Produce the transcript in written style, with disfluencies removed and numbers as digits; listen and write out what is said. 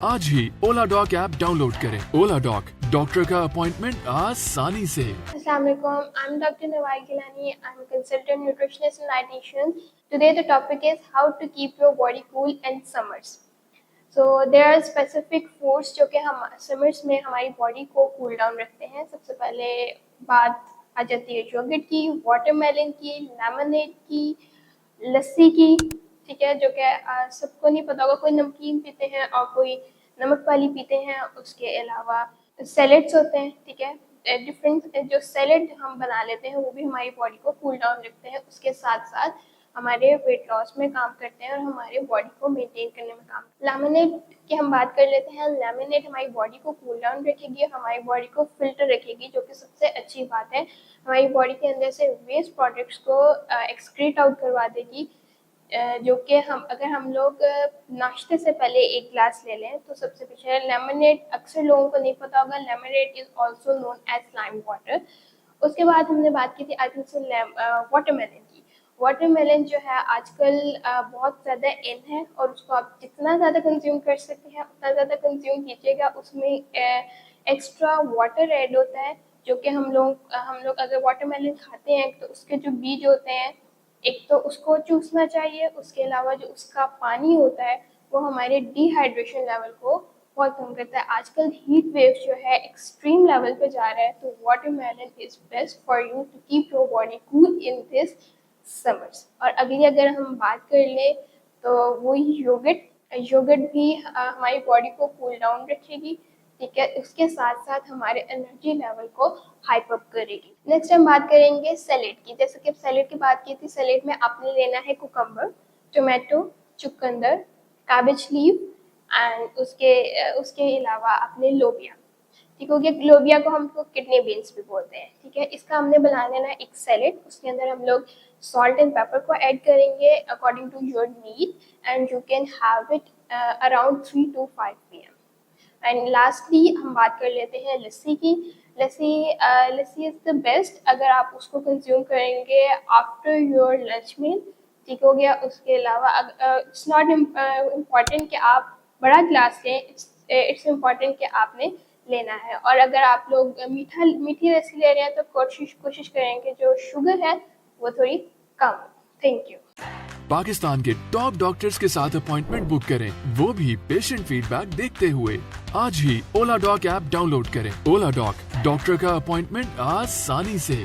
आज ही ओला dock app download करें। ओला dock, doctor का अपॉइंटमेंट आसानी से। Assalamualaikum. I'm Dr. Nawai Gilani. I'm a consultant nutritionist and dietitian. Today the topic is how to keep your body cool in summers. So there are specific foods जो कि हम summers में हमारी body को cool down रखते हैं। सबसे पहले बात आ जाती है योगर्ट की, वाटरमेलन की, लेमनेड की, लस्सी की, ठीक है, जो कि सबको नहीं पता होगा। कोई नमकीन पीते हैं और कोई नमक वाली पीते हैं। उसके अलावा सैलेड्स होते हैं, ठीक है, डिफरेंट जो सैलेड हम बना लेते हैं वो भी हमारी बॉडी को कूल डाउन रखते हैं। उसके साथ साथ हमारे वेट लॉस में काम करते हैं और हमारे बॉडी को मेंटेन करने में काम। लेमनेड की हम बात कर लेते हैं। लेमनेड हमारी बॉडी को कूल डाउन रखेगी, हमारी बॉडी को फिल्टर रखेगी, जो कि सबसे अच्छी बात है। हमारी बॉडी के अंदर से वेस्ट प्रोडक्ट्स को एक्सक्रीट आउट करवा देगी, जो कि हम लोग नाश्ते से पहले एक ग्लास ले लें तो सबसे पीछे लेमनेड। अक्सर लोगों को नहीं पता होगा, lemonade is also known as lime water. उसके बाद हमने बात की थी आई थिंक से वाटरमेलन की। वाटरमेलन जो है आजकल बहुत ज़्यादा इन है और उसको आप जितना ज़्यादा कंज्यूम कर सकते हैं उतना ज़्यादा कंज्यूम कीजिएगा। उसमें एक्स्ट्रा वाटर ऐड होता है, जो कि हम लोग अगर वाटरमेलन खाते हैं तो उसके जो बीज होते हैं, एक तो उसको चूसना चाहिए। उसके अलावा जो उसका पानी होता है वो हमारे डिहाइड्रेशन लेवल को बहुत कम करता है। आजकल हीट वेव जो है एक्सट्रीम लेवल पे जा रहा है, तो watermelon is best for you to keep your body cool in this summers. और अगर हम बात कर ले तो वो योगर्ट भी हमारी बॉडी को कूल डाउन रखेगी, ठीक है। उसके साथ साथ हमारे एनर्जी लेवल को हाइप अप करेगी। नेक्स्ट हम बात करेंगे सैलेड की। जैसे कि सैलेड की बात की थी, सैलेड में आपने लेना है कुकम्बर, टोमेटो, चुकंदर, कैबेज लीव एंड उसके अलावा आपने लोबिया, ठीक हो गया। लोबिया को हम लोग किडनी बीन्स भी बोलते हैं, ठीक है। इसका हमने बना लेना एक सैलेड। उसके अंदर हम लोग सॉल्ट एंड पेपर को ऐड करेंगे according to your need and you can have it around 3 to 5 PM। And lastly हम बात कर लेते हैं लस्सी की। लस्सी इज़ द बेस्ट अगर आप उसको कंज्यूम करेंगे आफ्टर योर लंच मील, ठीक हो गया। उसके अलावा इट्स नॉट इम्पॉर्टेंट कि आप बड़ा ग्लास लें, इट्स इम्पॉर्टेंट कि आपने लेना है। और अगर आप लोग मीठी लस्सी ले रहे हैं तो कोशिश करें कि जो शुगर है वो थोड़ी कम हो। Thank you. पाकिस्तान के टॉप डॉक्टर्स के साथ अपॉइंटमेंट बुक करें, वो भी पेशेंट फीडबैक देखते हुए। आज ही ओला डॉक ऐप डाउनलोड करें। ओला डॉक, डॉक्टर का अपॉइंटमेंट आसानी से।